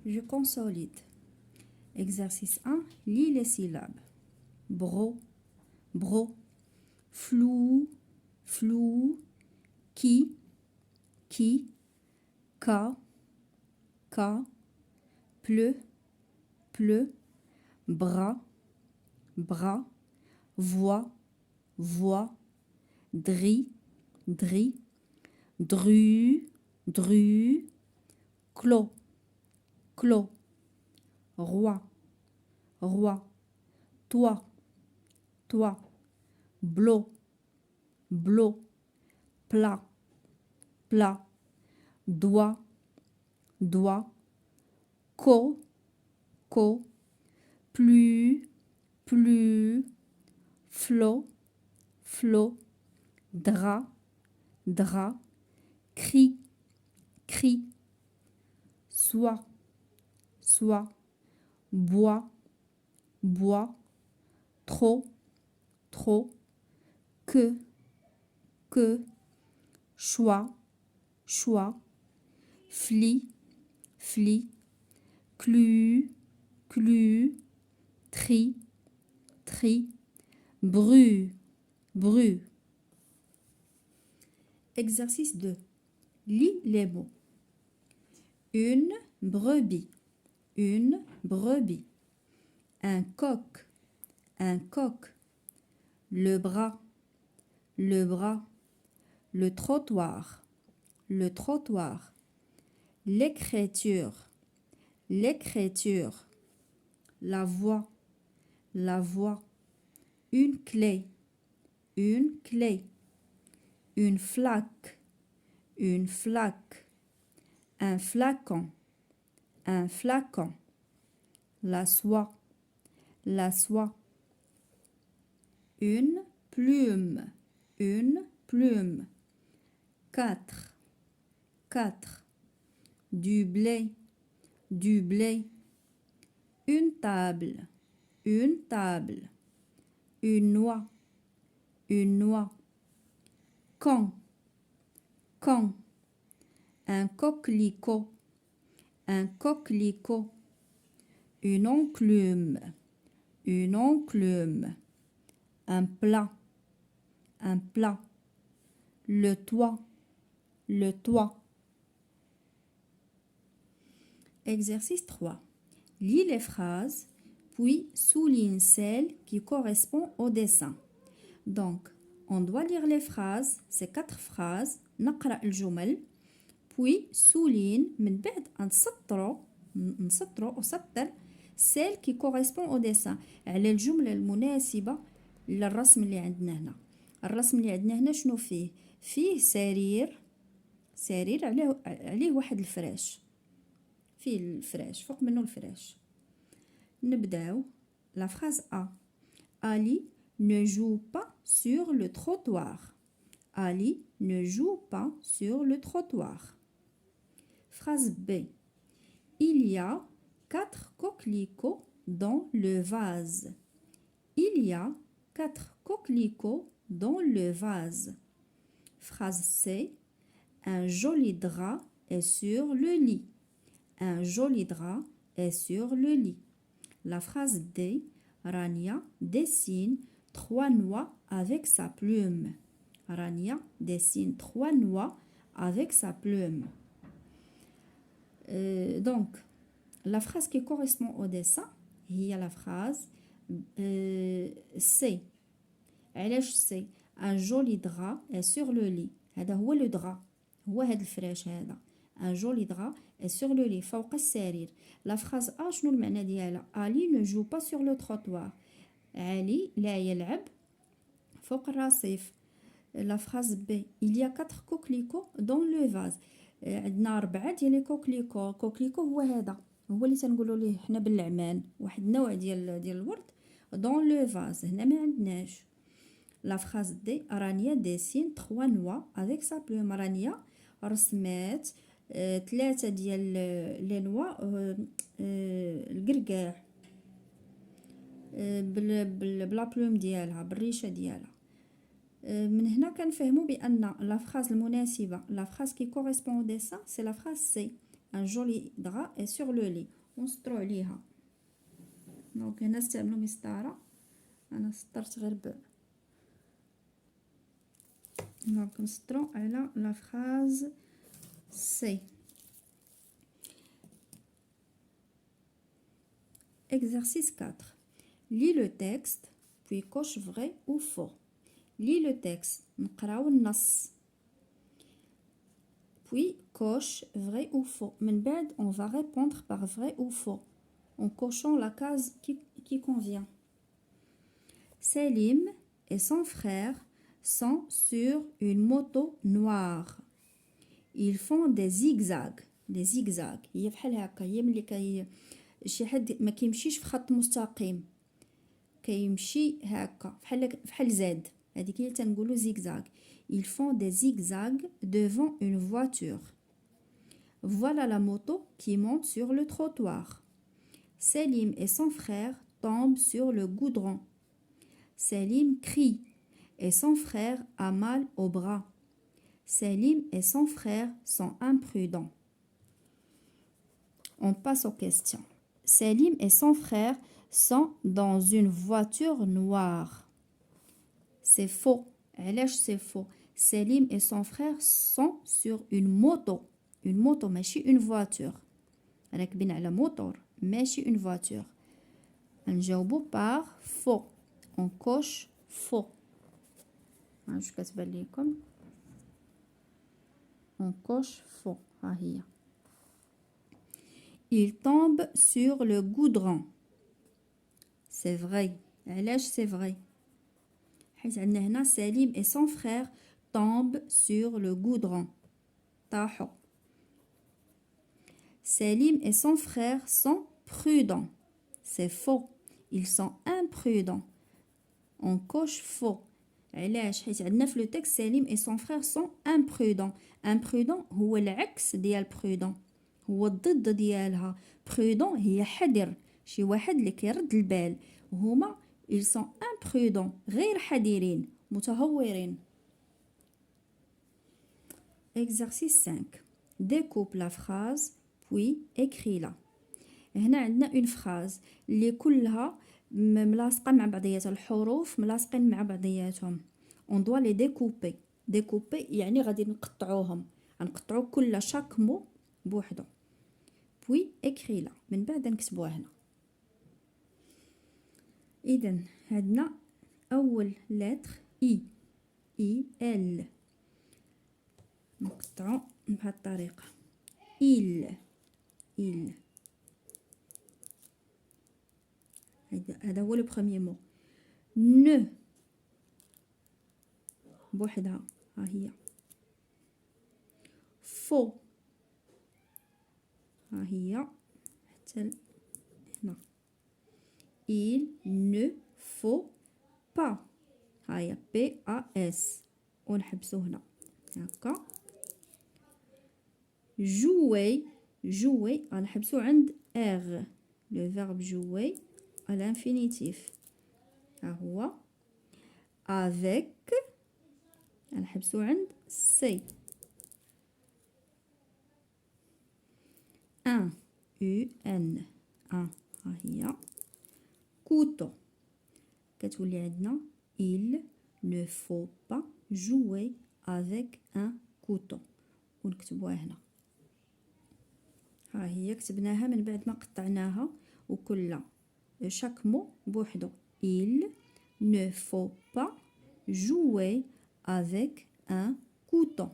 Je consolide. Exercice 1. Lis les syllabes. Bro, bro. Flou, flou. Qui, Ka, Pleu, pleu. Bras, bras. Voix, voix. Dri, dru, clos, roi, toi, blot, plat, doigt, co, plus, flot, drap, cri, soie, bois, trop, que, choix, fli, clu, tri, bru. Exercice 2. Lis les mots. Une brebis, un coq, le bras, le trottoir, l'écriture, la voix, une clé, une flaque, un flacon, la soie, une plume, quatre, du blé, une table, une noix, quand, un coquelicot, une enclume, un plat, le toit. Exercice 3. Lis les phrases, puis souligne celle qui correspond au dessin. Donc, on doit lire les phrases, ces 4 phrases, نقرأ الجمل, puis souligne, من بعد نسطروا وسطر celle qui correspond au dessin على الجملة المناسبة للرسم اللي عندنا هنا. الرسم اللي عندنا هنا شنو فيه سرير عليه واحد الفراش، فيه الفراش فوق منه الفراش. نبداو la phrase A. Ali ne joue pas sur le trottoir. Ali ne joue pas sur le trottoir. Phrase B. Il y a 4 coquelicots dans le vase. Il y a 4 coquelicots dans le vase. Phrase C. Un joli drap est sur le lit. Un joli drap est sur le lit. La phrase D. Rania dessine 3 noix avec sa plume. Rania dessine 3 noix avec sa plume. Donc, la phrase qui correspond au dessin, il y a la phrase C. علاش C. Un joli drap est sur le lit. هذا هو le drap. هو هذا الفراش هذا. Un joli drap est sur le lit. فوق السرير. La phrase A شنو المعنى ديالها؟ Ali ne joue pas sur le trottoir. علي لا يلعب فوق الرصيف. La phrase B. Il y a 4 coquelicots dans le vase. عندنا 4 ديال لي كوكليكو. كوكليكو هو هذا، هو اللي تنقولوا ليه حنا بالعمان، واحد النوع ديال الورد. dans le vase هنا ما عندناش. La phrase D. Rania dessine 3 noix avec sa plume. رانيا رسمات 3 ديال لي نوا القرقاع بلا بلوم ديالها، بالريشه ديالها. من هنا كنفهموا بان لا فراز المناسبه، لا فراز كي كوريسبون au dessin, c'est la phrase C. un joli drap est sur le lit ونسطرو عليها. دونك هنا استعملوا مسطره، انا سطرت غير دونك نسطرو على لا phrase C. Exercice 4. Lis le texte puis coche vrai ou faux. Lis le texte نقراو النص puis coche vrai ou faux. من بعد on va répondre par vrai ou faux en cochant la case qui convient. Selim et son frère sont sur une moto noire. Ils font des zigzags. des zigzags هي بحال هكا، هي ملي شي حد ما كيمشيش في خط مستقيم، كيمشي هكا بحال زاد، هذيك هي تنقولوا zigzag. Ils font des zigzags devant une voiture. Voilà la moto qui monte sur le trottoir. Selim et son frère tombent sur le goudron. Selim crie et son frère a mal au bras. Selim et son frère sont imprudents. On passe aux questions. Selim et son frère sont dans une voiture noire. C'est faux. علاش c'est faux? Selim et son frère sont sur une moto. Une moto ماشي une voiture. راكبين على موتور ماشي une voiture. نجاوبو par faux. On coche faux. واش كتبان ليكم؟ On coche faux. ها هي. Il tombe sur le goudron. C'est vrai. علاش c'est vrai؟ حيت عندنا هنا سليم et son frère tombent sur le goudron. طاحوا. Selim et son frère sont prudents. C'est faux. Ils sont imprudents. On coche faux. علاش؟ حيت عندنا في le texte Selim et son frère sont imprudents. Imprudent هو العكس ديال prudent، هو الضد ديالها. prudent هي حذر، شي واحد اللي كيرد البال. هما ils sont imprudents، غير حذرين، متهورين. Exercice 5. Découpe la phrase puis écris-la. هنا عندنا une phrase اللي كلها ملاصقة مع بعضياتها، الحروف ملاصقين مع بعضياتهم. On doit les découper. découper يعني غادي نقطعوهم، غنقطعو كل chaque mot بوحدو. puis écris-la، من بعد نكتبوها هنا. إذا عندنا أول lettre I. ال نقطعو بهاد الطريقة. il هذا هو لو بروميير مو. ne بوحدها ها هي. faux ها هي حتى هنا. il ne faut pas ها هي PAS ونحبسو هنا هكا. jouer غنحبسو عند R. le verbe jouer à l'infinitif ها هو. avec غنحبسو عند C. un ها هي. couteau كتولي عندنا il ne faut pas jouer avec un couteau ونكتبوها هنا. ها هي كتبناها من بعد ما قطعناها وكل chaque mot بوحدو. il ne faut pas jouer avec un couteau.